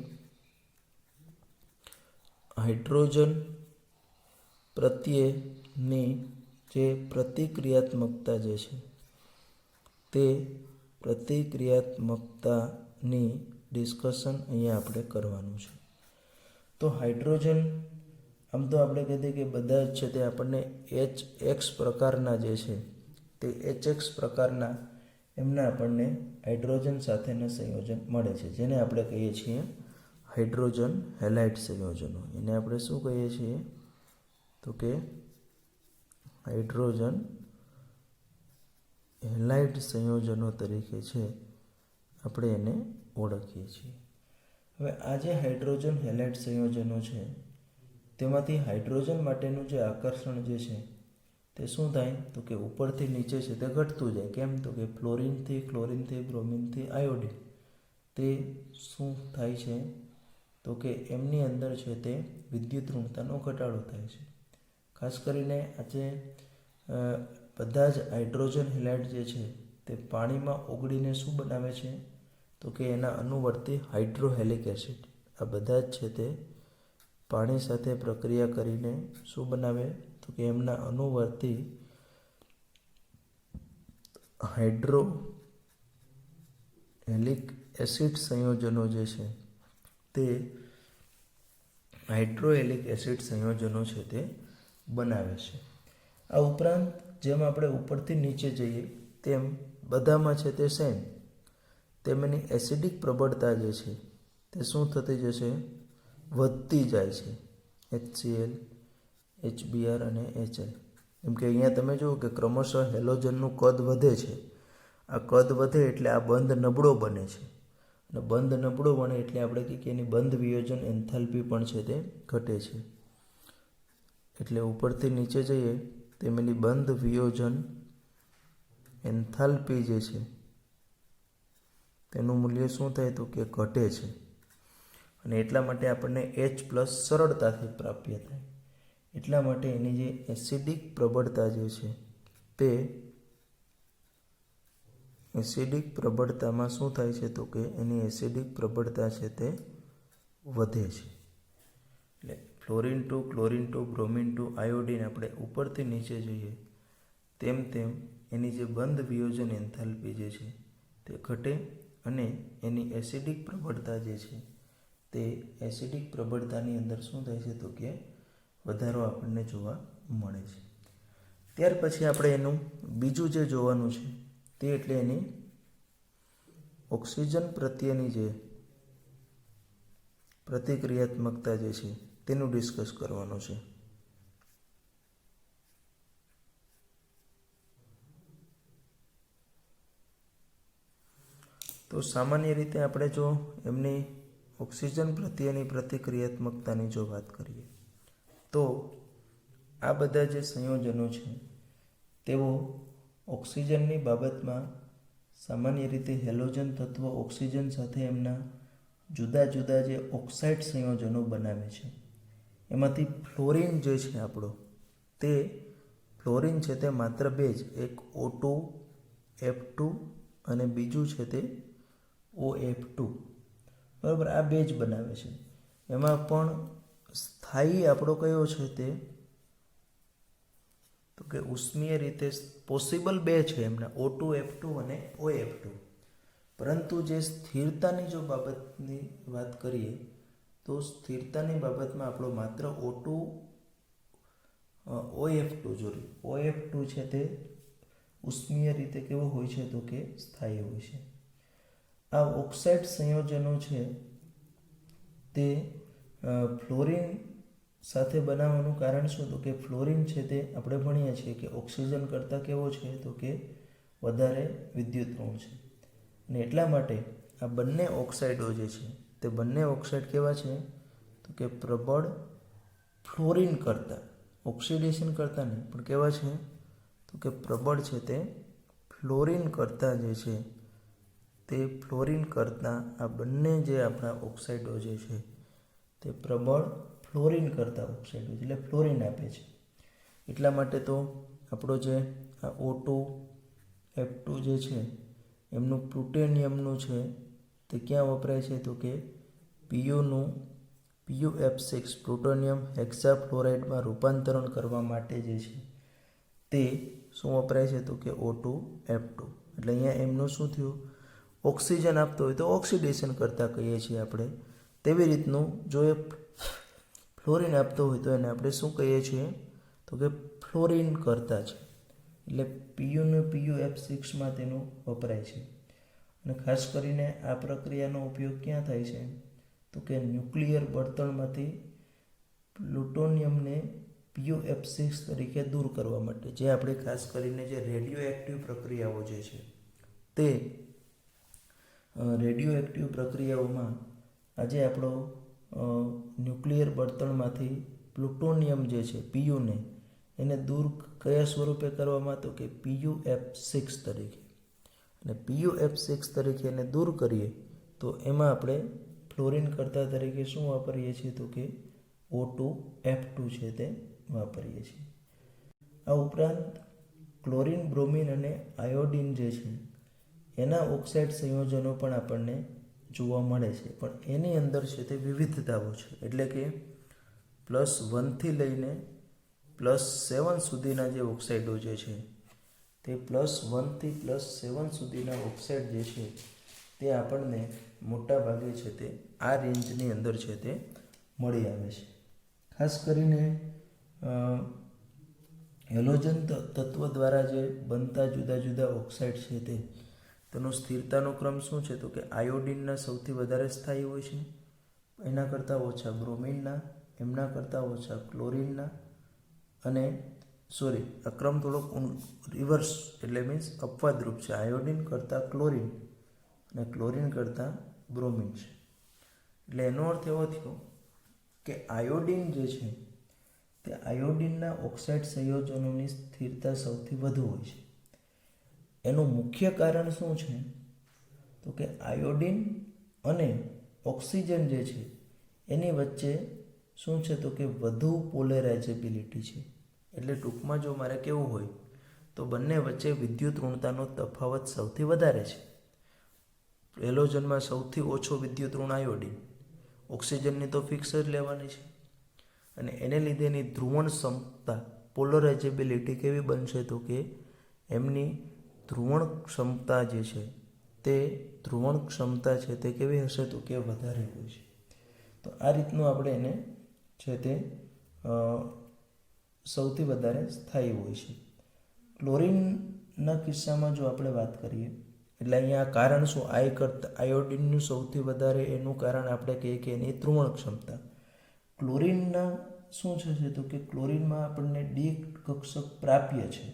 હાઇડ્રોજન પ્રત્યેની જે પ્રતિક્રિયાત્મકતા જે છે તે પ્રતિક્રિયાત્મકતાની ડિસ્કશન અહીંયા આપણે કરવાનું છે. તો હાઇડ્રોજન આમ તો આપણે કહીએ કે બધા જ છે તે આપણને HX પ્રકારના જે છે તે HX પ્રકારના એમના આપણને હાઇડ્રોજન સાથેના સંયોજન મળે છે, જેને આપણે કહીએ છીએ હાઇડ્રોજન હેલાઇડ સંયોજનો. એને આપણે શું કહીએ છીએ તો કે હાઇડ્રોજન હેલાઇડ સંયોજનો તરીકે છે આપણે એને ઓળખીએ છીએ. હવે આ જે હાઇડ્રોજન હેલાઇડ સંયોજનો છે તેમાંથી હાઇડ્રોજન માટેનું જે આકર્ષણ જે છે તે શું થાય તો કે ઉપરથી નીચે છે તે ઘટતું જાય. કેમ તો કે ફ્લોરિનથી ક્લોરિનથી બ્રોમિનથી આયોડિન તે શું થાય છે તો કે એમની અંદર છે તે વિદ્યુત ઋણતાનો ઘટાડો થાય છે. ખાસ કરીને આજે બધા જ હાઇડ્રોજન હેલાઇડ જે છે તે પાણીમાં ઓગળીને શું બનાવે છે તો કે એના અનુવર્તી હાઇડ્રોહેલિક એસિડ આ બધા જ છે તે પાણી સાથે પ્રક્રિયા કરીને શું બનાવે તો કે એમના અનુવર્તી હાઇડ્રોક્લોરિક એસિડ સંયોજનો જે છે તે હાઇડ્રોક્લોરિક એસિડ સંયોજનો છે તે બનાવે છે. આ ઉપરાંત જેમ આપણે ઉપરથી નીચે જઈએ તેમ બધામાં છે તે સેમ તેમની એસિડિક પ્રબળતા જે છે તે શું થતી જશે, વધતી જાય છે. HCl, HBr અને HI. કેમ કે અહીંયા તમે જુઓ કે ક્રમશઃ હેલોજનનું કદ વધે છે. આ કદ વધે એટલે આ બંધ નબળો બને છે અને બંધ નબળો બને એટલે આપણે કહીએ કે એની બંધ વિયોજન એન્થાલ્પી પણ છે તે ઘટે છે. એટલે ઉપરથી નીચે જઈએ તેમની બંધ વિયોજન એન્થાલ્પી જે છે તેનું મૂલ્ય શું થાય તો કે ઘટે છે અને એટલા માટે આપણને H+ સરળતાથી પ્રાપ્ય થાય. એટલા માટે એની જે એસિડિક પ્રબળતા જે છે તે એસિડિક પ્રબળતામાં શું થાય છે તો કે એની એસિડિક પ્રબળતા છે તે વધે છે. એટલે fluorine two, chlorine two, bromine two, iodine આપણે ઉપરથી નીચે જઈએ તેમ તેમ એની જે બંધ વિયોજન એન્થાલ્પી જે છે તે ઘટે અને એની એસિડિક પ્રબળતા જે છે તે એસિડિક પ્રબળતાની અંદર શું થાય છે તો કે વધારો આપણને જોવા મળે છે. ત્યાર પછી આપણે એનું બીજું જે જોવાનું છે તે એટલે એની ઓક્સિજન પ્રત્યેની જે પ્રતિક્રિયાત્મકતા જે છે તેનું ડિસ્કસ કરવાનું છે. તો સામાન્ય રીતે આપણે જો એમની ઓક્સિજન પ્રત્યેની પ્રતિક્રિયાત્મકતાની જો વાત કરીએ તો આ બધા જે સંયોજનો છે તેઓ ઓક્સિજનની બાબતમાં સામાન્ય રીતે હેલોજન તત્વ ઓક્સિજન સાથે એમના જુદા જુદા જે ઓક્સાઇડ સંયોજનો બનાવે છે. એમાંથી ફ્લોરિન જે છે આપણો તે ફ્લોરિન છે તે માત્ર બે જ, એક O2 F2 અને બીજું છે તે OF2. બરાબર, આ બે જ બનાવે છે. એમાં પણ સ્થાયી આપણો કયો છે તે તો કે ઉષ્મીય રીતે પોસિબલ બે છે એમના, O2 F2 અને OF2. પરંતુ જે સ્થિરતાની જો બાબતની વાત કરીએ તો સ્થિરતાની બાબતમાં આપણો માત્ર O2 OF2 જોડી. OF2 છે તે ઉષ્મીય રીતે કેવો હોય છે તો કે સ્થાયી હોય છે. આ ઓક્સાઇડ સંયોજનો છે તે ફ્લોરિન સાથે બનાવવાનું કારણ શું તો કે ફ્લોરિન છે તે આપણે ભણીએ છીએ કે ઓક્સિજન કરતાં કેવો છે તો કે વધારે વિદ્યુતઋણ છે અને એટલા માટે આ બંને ઓક્સાઇડો જે છે તે બંને ઓક્સાઇડ કેવા છે તો કે પ્રબળ ફ્લોરિન કરતાં, ઓક્સિડેશન કરતાં નહીં પણ કેવા છે તો કે પ્રબળ છે તે ફ્લોરિન કરતાં જે છે તે ફ્લોરિન કરતાં આ બંને જે આપણા ઓક્સાઇડો જે છે તે પ્રબળ ફ્લોરિન કરતાં ઓક્સાઇડો એટલે ફ્લોરિન આપે છે. એટલા માટે તો આપણો જે આ O2 F2 જે છે એમનું પ્લુટોનિયમનું છે તે ક્યાં વપરાય છે તો કે PuF6 પ્લુટોનિયમ હેક્સાફ્લોરાઇડમાં રૂપાંતરણ કરવા માટે જે છે તે શું વપરાય છે તો કે O2 F2. એટલે અહીંયા એમનું શું થયું, ઓક્સિજન આપતો હોય તો ઓક્સિડેશન કરતાં કહીએ છીએ આપણે. તેવી રીતનું જો એ ફ્લોરિન આપતો હોય તો એને આપણે શું કહીએ છીએ તો કે ફ્લોરિન કરતાં છે. એટલે PU ને PuF6માં તેનું વપરાય છે અને ખાસ કરીને આ પ્રક્રિયાનો ઉપયોગ ક્યાં થાય છે તો કે ન્યુક્લિયર બળતણમાંથી પ્લુટોનિયમને PuF6 તરીકે દૂર કરવા માટે, જે આપણે ખાસ કરીને જે રેડિયો એક્ટિવ પ્રક્રિયાઓ જે છે તે રેડિયો એક્ટિવ પ્રક્રિયાઓમાં આજે આપણો ન્યુક્લિયર બળતણમાંથી પ્લુટોનિયમ જે છે PUને એને દૂર કયા સ્વરૂપે કરવામાં તો કે PuF6 તરીકે. અને PuF6 તરીકે એને દૂર કરીએ તો એમાં આપણે ફ્લોરિન કરતાં તરીકે શું વાપરીએ છીએ તો કે O2 F2 છે તે વાપરીએ છીએ. આ ઉપરાંત ક્લોરિન, બ્રોમિન અને આયોડિન જે છે એના ઓક્સાઇડ સંયોજનો પણ આપણને જોવા મળે છે, પણ એની અંદર છે તે વિવિધતાઓ છે. એટલે કે +1થી લઈને +7 સુધીના જે ઓક્સાઇડો જે છે તે +1થી +7 સુધીના ઓક્સાઇડ જે છે તે આપણને મોટા ભાગે છે તે આ રેન્જની અંદર છે તે મળી આવે છે. ખાસ કરીને હેલોજન તત્વ દ્વારા જે બનતા જુદા જુદા ઓક્સાઇડ છે તેનો સ્થિરતાનો ક્રમ શું છે? તો કે આયોડિનના સૌથી વધારે સ્થાયી હોય છે, એના કરતાં ઓછા બ્રોમિનના, એમના કરતાં ઓછા ક્લોરિનના, અને આ ક્રમ થોડોક રિવર્સ એટલે મીન્સ અપવાદરૂપ છે. આયોડિન કરતાં ક્લોરિન અને ક્લોરિન કરતાં બ્રોમિન છે. એટલે એનો અર્થ એવો થયો કે આયોડિન જે છે તે આયોડિનના ઓક્સાઇડ સંયોજનોની સ્થિરતા સૌથી વધુ હોય છે. એનું મુખ્ય કારણ શું છે? તો કે આયોડિન અને ઓક્સિજન જે છે એની વચ્ચે શું છે? તો કે વધુ પોલેરાઇઝેબિલિટી છે. એટલે ટૂંકમાં જો મારે કહેવું હોય તો બંને વચ્ચે વિદ્યુત ઋણતાનો તફાવત સૌથી વધારે છે. હેલોજનમાં સૌથી ઓછો વિદ્યુત ઋણ આયોડિન, ઓક્સિજનની તો ફિક્સ જ લેવાની છે, અને એને લીધે એની ધ્રુવણ ક્ષમતા પોલરાઇઝેબિલિટી કેવી બનશે? તો કે એમની ધ્રુવણ ક્ષમતા જે છે તે કેવી હશે? તો કે વધારે હોય છે. તો આ રીતનું આપણે એને છે તે સૌથી વધારે સ્થાયી હોય છે. ક્લોરિનના કિસ્સામાં જો આપણે વાત કરીએ એટલે અહીંયા કારણ શું? આયોડિનનું સૌથી વધારે એનું કારણ આપણે કહીએ કે એની ધ્રુવણ ક્ષમતા. ક્લોરિનના શું છે? તો કે ક્લોરિનમાં આપણને ડી કક્ષક પ્રાપ્ય છે,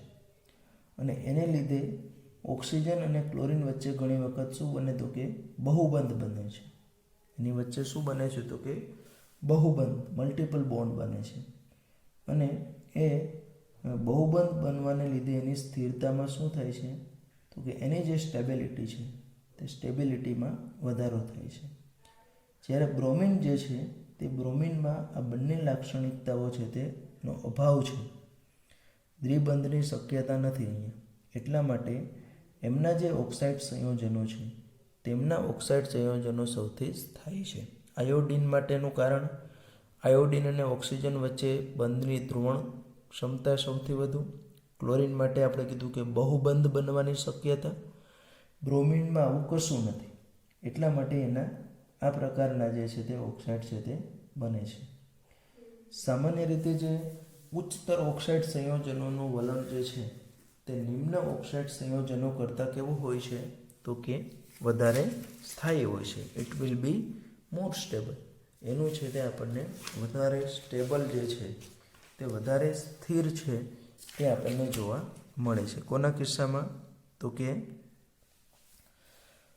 અને એને લીધે ઓક્સિજન અને ક્લોરિન વચ્ચે ઘણી વખત શું બને? તો કે બહુબંધ બને છે. એની વચ્ચે શું બને છે? તો કે બહુબંધ, મલ્ટિપલ બોન્ડ બને છે, અને એ બહુબંધ બનવાને લીધે એની સ્થિરતામાં શું થાય છે? તો કે એની જે સ્ટેબિલિટી છે તે સ્ટેબિલિટીમાં વધારો થાય છે. જ્યારે બ્રોમિન જે છે તે બ્રોમિનમાં આ બંને લાક્ષણિકતાઓ છે તેનો અભાવ છે. દ્વિબંધની શક્યતા નથી અહીંયા. એટલા માટે એમના જે ઓક્સાઇડ સંયોજનો છે તેમના ઓક્સાઇડ સંયોજનો સૌથી સ્થાયી છે. આયોડિન માટેનું કારણ આયોડિન અને ઓક્સિજન વચ્ચે બંધની ધ્રુવણ ક્ષમતા સૌથી વધુ. ક્લોરિન માટે આપણે કીધું કે બહુબંધ બનવાની શક્યતા. બ્રોમિનમાં આવું કશું નથી, એટલા માટે એના આ પ્રકારના જે છે તે ઓક્સાઇડ છે તે બને છે. સામાન્ય રીતે જે ઉચ્ચતર ઓક્સાઇડ સંયોજનોનું વલણ જે છે તે નિમ્ન ઓક્સાઇડ સંયોજનો કરતાં કેવું હોય છે? તો કે વધારે સ્થાયી હોય છે. It will be more stable. એનું છે તે આપણને વધારે સ્ટેબલ જે છે તે વધારે સ્થિર છે તે આપણને જોવા મળે છે. કોના કિસ્સામાં? તો કે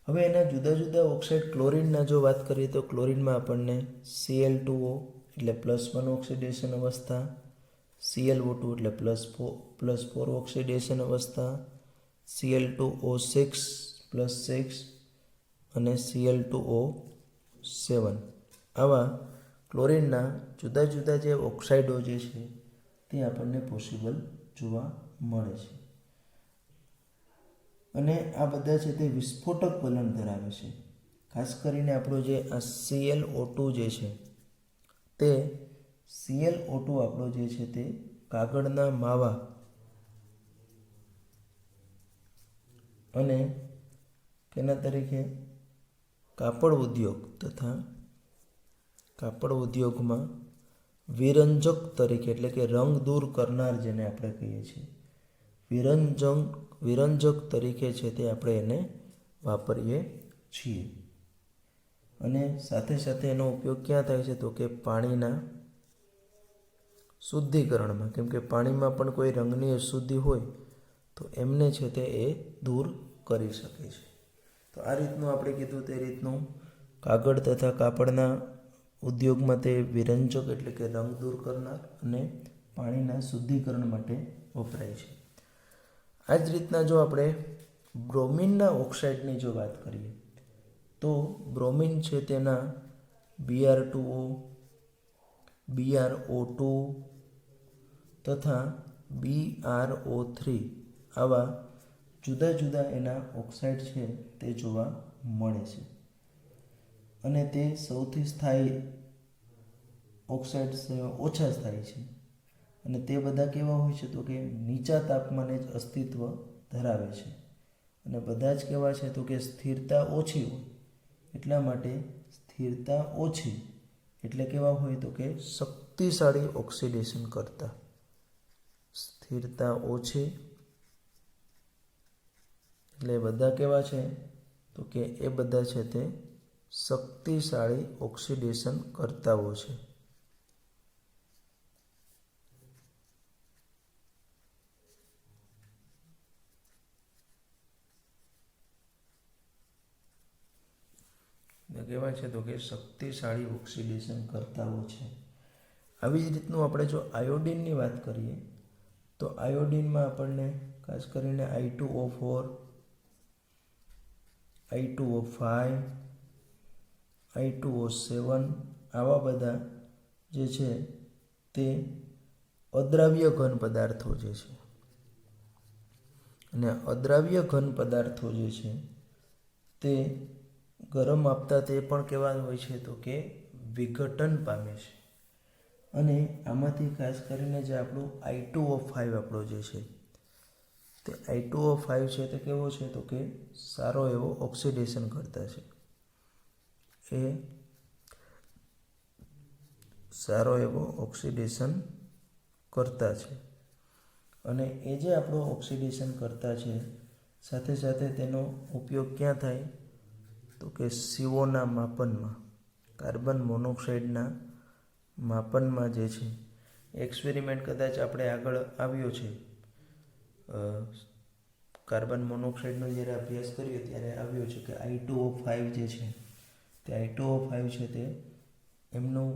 હવે એના જુદા જુદા ઓક્સાઇડ ક્લોરિનના જો વાત કરીએ તો ક્લોરિનમાં આપણને Cl2O એટલે +1 ઓક્સિડેશન અવસ્થા, ClO2 એટલે +4 ઓક્સિડેશન અવસ્થા, Cl2O6 +6 અને Cl2O7 આવા ક્લોરિનના જુદા જુદા જે ઓક્સાઇડો જે છે તે આપણને પોસિબલ જોવા મળે છે. અને આ બધા છે તે વિસ્ફોટક વલણ ધરાવે છે. ખાસ કરીને આપણો જે આ Cl2O જે છે તે Cl2O આપણો જે છે તે કાગળના માવા અને તેના તરીકે કાપડ ઉદ્યોગ તથા કાપડ ઉદ્યોગમાં વિરંજક તરીકે એટલે કે રંગ દૂર કરનાર જેને આપણે કહીએ છીએ વિરંજક તરીકે છે તે આપણે એને વાપરીએ છીએ. અને સાથે સાથે એનો ઉપયોગ ક્યાં થાય છે? તો કે પાણીના શુદ્ધિકરણમાં. કેમ કે પાણીમાં પણ કોઈ રંગની અશુદ્ધિ હોય તો એમને છે તે એ દૂર કરી શકે છે. તો આ રીતનું આપણે કીધું તે રીતનું કાગળ તથા કાપડના ઉદ્યોગમાં તે વિરંજક એટલે કે રંગ દૂર કરનાર અને પાણીના શુદ્ધિકરણ માટે વપરાય છે. આ જ રીતના જો આપણે બ્રોમિનના ઓક્સાઇડની જો વાત કરીએ તો બ્રોમિન છે તેના Br2O, BrO2 તથા BrO3 આવા જુદા જુદા એના ઓક્સાઇડ છે તે જોવા મળે છે. અને તે સૌથી સ્થાયી ઓક્સાઇડ ઓછા સ્થાયી છે. અને તે બધા કેવા હોય છે? તો કે નીચા તાપમાને જ અસ્તિત્વ ધરાવે છે. અને બધા જ કેવા છે? તો કે સ્થિરતા ઓછી હોય. એટલા માટે સ્થિરતા ઓછી એટલે કેવા હોય? તો કે શક્તિશાળી ઓક્સિડેશન કરતા. સ્થિરતા ઓછી એટલે બધા કેવા છે? તો કે એ બધા છે તે શક્તિશાળી ઓક્સિડેશન કરતાઓ છે. કેવા છે? તો કે શક્તિશાળી ઓક્સિડેશન કરતાઓ છે. આવી જ રીતનું આપણે જો આયોડિનની વાત કરીએ તો આયોડિનમાં આપણને ખાસ કરીને I2O4, I2O5, I2O7 આવા બધા જે છે તે અદ્રાવ્ય ઘન પદાર્થો જે છે. અને અદ્રાવ્ય ઘન પદાર્થો જે છે તે ગરમ આપતા તે પણ કેવા હોય છે? તો કે વિઘટન પામે છે. અને આમાંથી ખાસ કરીને જે આપણું I2O5 આપણો જે છે તે I2O5 છે તે કેવો છે? તો કે સારો એવો ઓક્સિડેશન કરતા છે. એ સારો એવો ઓક્સિડેશન કરતા છે. અને એ જે આપણો ઓક્સિડેશન કરતા છે સાથે સાથે તેનો ઉપયોગ ક્યાં થાય? તો કે CO ના માપનમાં, કાર્બન મોનોક્સાઇડના માપનમાં જે છે. એક્સપેરિમેન્ટ કદાચ આપણે આગળ આવ્યો છે. કાર્બન મોનોક્સાઇડનો જ્યારે અભ્યાસ કર્યો ત્યારે આવ્યો છે કે I2O5 જે છે તે I2O5 છે તે એમનું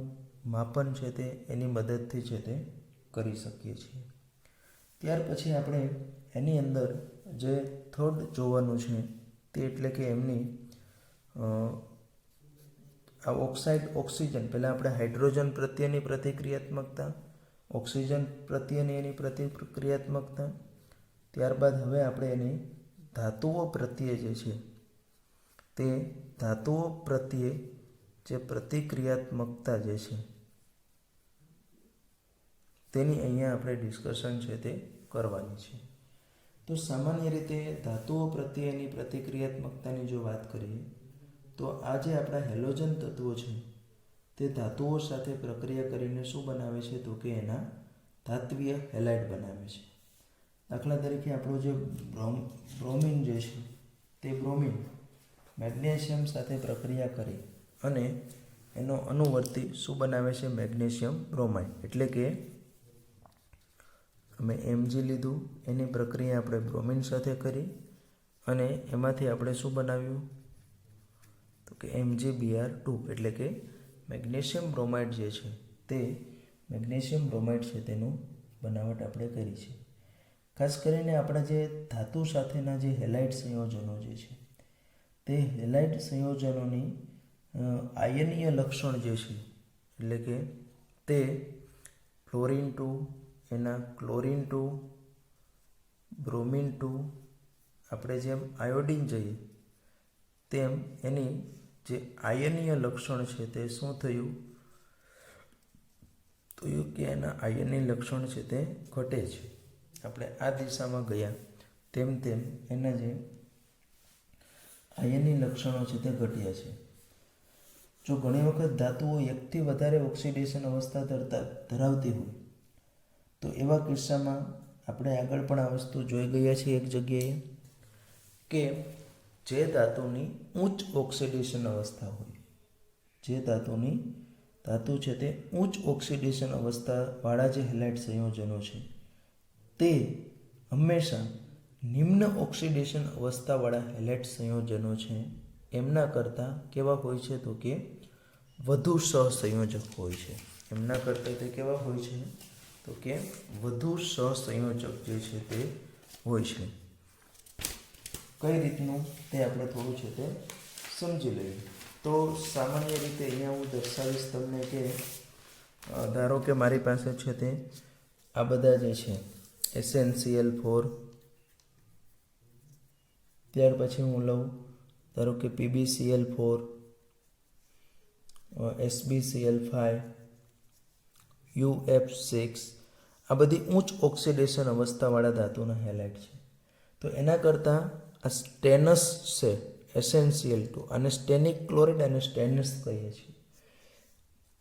માપન છે તે એની મદદથી છે તે કરી શકીએ છીએ. ત્યાર પછી આપણે એની અંદર જે થર્ડ જોવાનું છે તે એટલે કે એમની આ ઓક્સિજન પહેલાં આપણે હાઇડ્રોજન પ્રત્યેની પ્રતિક્રિયાત્મકતા, ઓક્સિજન પ્રત્યેની એની પ્રતિક્રિયાત્મકતા, ત્યારબાદ હવે આપણે એની ધાતુઓ પ્રત્યે જે છે તે ધાતુઓ પ્રત્યે જે પ્રતિક્રિયાત્મકતા જે છે તેની અહીંયા આપણે ડિસ્કશન છે તે કરવાની છે. તો સામાન્ય રીતે ધાતુઓ પ્રત્યેની પ્રતિક્રિયાત્મકતાની જો વાત કરીએ તો આ જે આપણા હેલોજન તત્વો છે તે ધાતુઓ સાથે પ્રક્રિયા કરીને શું બનાવે છે? તો કે એના ધાત્વીય હેલાઇડ બનાવે છે. દાખલા તરીકે આપણો જે બ્રોમિન જે છે તે બ્રોમિન મેગ્નેશિયમ સાથે પ્રક્રિયા કરી અને એનો અનુવર્તી શું બનાવે છે? Magnesium bromide. એટલે કે અમે Mg લીધું, એની પ્રક્રિયા આપણે બ્રોમિન સાથે કરી અને એમાંથી આપણે શું બનાવ્યું? તો કે MgBr2 એટલે કે મેગ્નેશિયમ બ્રોમાઇડ જે છે તે મેગ્નેશિયમ બ્રોમાઇડ છે તેનું બનાવટ આપણે કરી છે. ખાસ કરીને આપણા જે ધાતુ સાથેના જે હેલાઇડ સંયોજનો જે છે તે હેલાઇડ સંયોજનોની આયનીય લક્ષણ જે છે એટલે કે તે ફ્લોરિન 2 એના ક્લોરિન 2, બ્રોમિન 2, આપણે જેમ આયોડિન જઈએ તેમ એની જે આયનીય લક્ષણ છે તે શું થયું? તો કે એના આયનીય લક્ષણ છે તે ઘટે છે. આપણે આ દિશામાં ગયા તેમ તેમ એના જે આયનીય લક્ષણો છે તે ઘટ્યા છે. જો ઘણી વખત ધાતુઓ એકથી વધારે ઓક્સિડેશન અવસ્થા ધરાવતી હોય તો એવા કિસ્સામાં આપણે આગળ પણ આ વસ્તુ જોઈ ગયા છીએ એક જગ્યાએ કે જે ધાતુની ઉચ્ચ ઓક્સિડેશન અવસ્થા હોય, જે ધાતુ છે તે ઉચ્ચ ઓક્સિડેશન અવસ્થાવાળા જે હેલાઇડ સંયોજનો છે તે હંમેશા નિમ્ન ઓક્સિડેશન અવસ્થાવાળા હેલાઇડ સંયોજનો છે એમના કરતાં કેવા હોય છે? તો કે વધુ સહસંયોજક હોય છે. એમના કરતાં તે કેવા હોય છે? તો કે વધુ સહસંયોજક જે છે તે હોય છે. કઈ રીતનું તે આપણે થોડું છે તે સમજી લઈએ. તો સામાન્ય રીતે અહીંયા હું દર્શાવીશ તમને કે ધારો કે મારી પાસે છે તે આ બધા જે છે SnCl4, ત્યાર પછી હું લઉં ધારો કે PbCl4, SbCl5, UF6 આ બધી ઉચ્ચ ઓક્સિડેશન અવસ્થાવાળા ધાતુના હેલાઇડ છે. તો એના કરતાં આ સ્ટેનસ છે SnCl2 અને સ્ટેનિક ક્લોરાઇડ અને સ્ટેનસ કહીએ છીએ.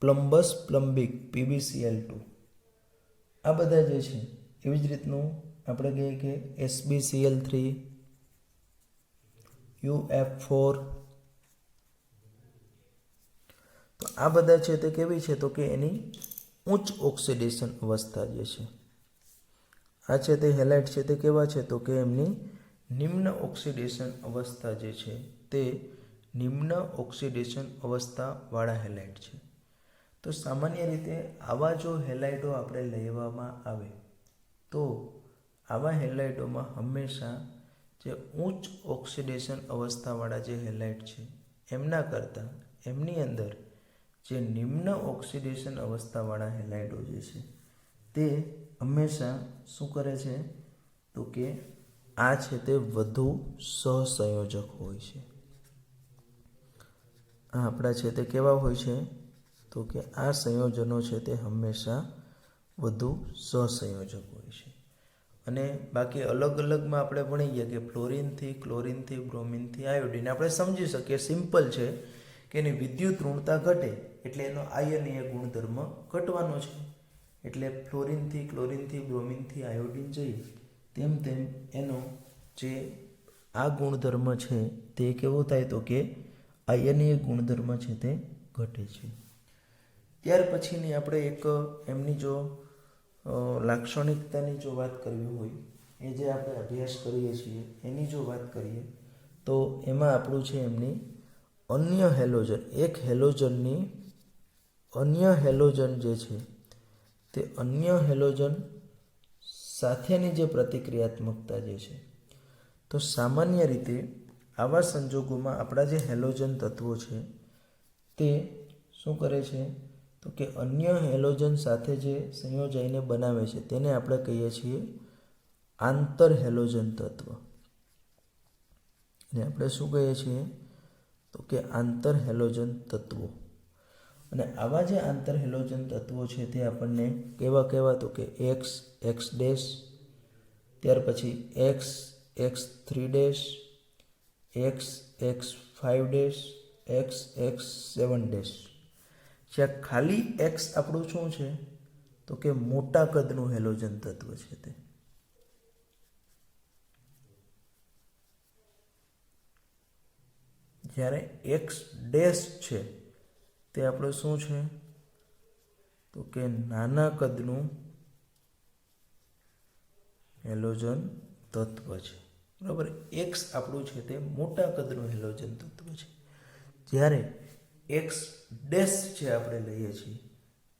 પ્લમ્બસ પ્લમ્બિક PbCl2 આ બધા જે છે એવી જ રીતનું આપણે કહીએ કે SbCl3, UF4 તો આ બધા છે તે કેવી છે તો કે એની ઉચ્ચ ઓક્સિડેશન અવસ્થા જે છે. આ છે તે હેલાઇડ છે તે કેવા છે તો કે એમની નિમ્ન ઓક્સિડેશન અવસ્થા જે છે તે નિમ્ન ઓક્સિડેશન અવસ્થાવાળા હેલાઇડ છે. તો સામાન્ય રીતે આવા જો હેલાઇડો આપણે લેવામાં આવે તો આવા હેલાઇડોમાં હંમેશા જે ઉચ્ચ ઓક્સિડેશન અવસ્થાવાળા જે હેલાઇડ છે એમના કરતાં એમની અંદર જે નિમ્ન ઓક્સિડેશન અવસ્થાવાળા હેલાઇડો જે છે તે હંમેશા શું કરે છે તો કે આ છે તે વધુ સહસંયોજક હોય છે. આ આપણા છે તે કેવા હોય છે તો કે આ સંયોજનો છે તે હંમેશા વધુ સહસંયોજક હોય છે. અને બાકી અલગ અલગમાં આપણે ભણીએ કે ક્લોરીનથી બ્રોમિનથી આયોડિન આપણે સમજી શકીએ, સિમ્પલ છે કે એની વિદ્યુત ઋણતા ઘટે એટલે એનો આયનીય ગુણધર્મ ઘટવાનો છે. એટલે ક્લોરીનથી બ્રોમિનથી આયોડિન જઈએ તેમ તેમ એનો જે આ ગુણધર્મ છે તે કેવો થાય તો કે આયનીય ગુણધર્મ છે તે ઘટે છે. ત્યાર પછીની આપણે એક એમની જો લાક્ષણિકતાની જો વાત કરવી હોય એ જે આપણે અભ્યાસ કરીએ છીએ એની જો વાત કરીએ તો એમાં આપણું છે એમની અન્ય હેલોજન, એક હેલોજનની અન્ય હેલોજન જે છે તે અન્ય હેલોજન સાથેની જે પ્રતિક્રિયાત્મકતા જે છે તો સામાન્ય રીતે આવા સંજોગોમાં આપણા જે હેલોજન તત્વો છે તે શું કરે છે તો કે અન્ય હેલોજન સાથે જે સંયોજાઈને બનાવે છે તેને આપણે કહીએ છીએ આંતર હેલોજન તત્વ. અને આપણે શું કહીએ છીએ તો કે આંતર હેલોજન તત્વો. અને આવા જે આંતર હેલોજન તત્વો છે તે આપણને કેવા તો કે X ડેશ, ત્યાર પછી X3 dash, X5 dash, X7 dash. જ્યાં ખાલી X આપણું શું છે તો કે મોટા કદનું હેલોજન તત્વ છે તે. જ્યારે X ડેશ છે તે આપણું શું છે તો કે નાના કદનું હેલોજન તત્વ છે. બરાબર, X આપણું છે તે મોટા કદનું હેલોજન તત્વ છે. જ્યારે X ડેશ છે આપણે લઈએ છીએ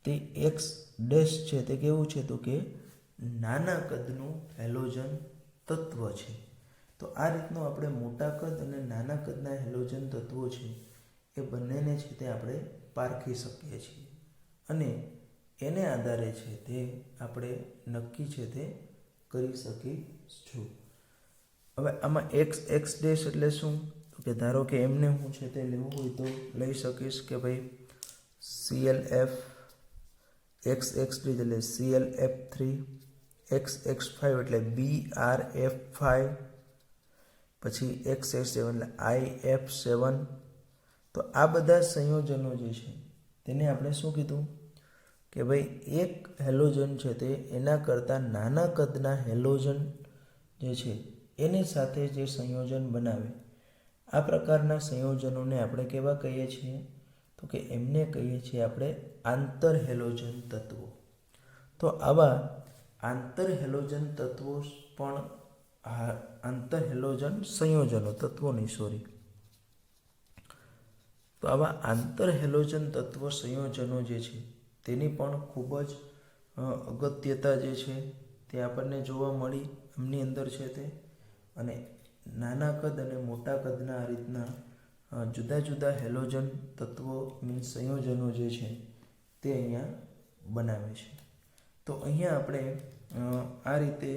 તે X ડેશ છે તે કેવું છે તો કે નાના કદનું હેલોજન તત્વ છે. તો આ રીતનું આપણે મોટા કદ અને નાના કદના હેલોજન તત્વો છે એ બંનેને છે તે આપણે પારખી શકીએ છીએ અને એને આધારે છે તે આપણે નક્કી છે તે કરી શકીશું. હવે આમાં X ડેશ એટલે શું તો કે ધારો કે એમને હું છે તે લેવું હોય તો લઈ શકીશ કે ભાઈ ClF, XX ડેશ એટલે ClF3, XX5 એટલે BrF5, પછી XS7 એટલે IF7. તો આ બધા સંયોજનો જે છે તેને આપણે શું કીધું કે ભાઈ એક હેલોજન છે તે એના કરતાં નાના કદના હેલોજન જે છે એની સાથે જે સંયોજન બનાવે આ પ્રકારના સંયોજનોને આપણે કેવા કહીએ છીએ તો કે એમને કહીએ છીએ આપણે આંતર હેલોજન તત્વો. તો આવા આંતર હેલોજન તત્વો પણ આંતર હેલોજન સંયોજનો તત્વોની સોરી તો આવા આંતર હેલોજન તત્વ સંયોજનો જે છે તેની પણ ખૂબ જ અગત્યતા જે છે તે આપણને જોવા મળી એમની અંદર છે તે. અને નાના કદ અને મોટા કદના આ રીતના જુદા જુદા હેલોજન તત્વો મીન્સ સંયોજનો જે છે તે અહીંયા બનાવે છે. તો અહીંયા આપણે આ રીતે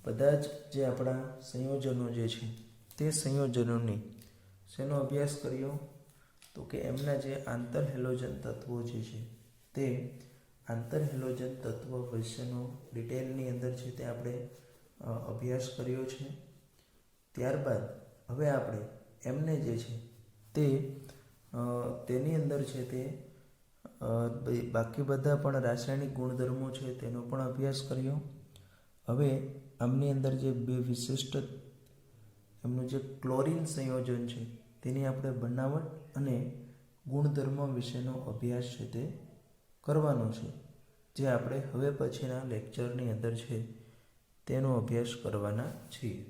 બધા જ જે આપણા સંયોજનો જે છે તે સંયોજનોની શેનો અભ્યાસ કર્યો તો કે એમના જે આંતર હેલોજન તત્વો જે છે તે આંતર હેલોજન તત્વ વિશેનો ડિટેલની અંદર છે તે આપણે અભ્યાસ કર્યો છે. ત્યારબાદ હવે આપણે એમને જે છે તે તેની અંદર છે તે બાકી બધા પણ રાસાયણિક ગુણધર્મો છે તેનો પણ અભ્યાસ કર્યો. હવે આમની અંદર જે બે વિશિષ્ટ એમનું જે ક્લોરીન સંયોજન છે તેની આપણે બનાવટ અને ગુણધર્મ વિશેનો અભ્યાસ છે તે કરવાનો છે, જે આપણે હવે પછીના લેક્ચરની અંદર છે તેનો અભ્યાસ કરવાના છીએ.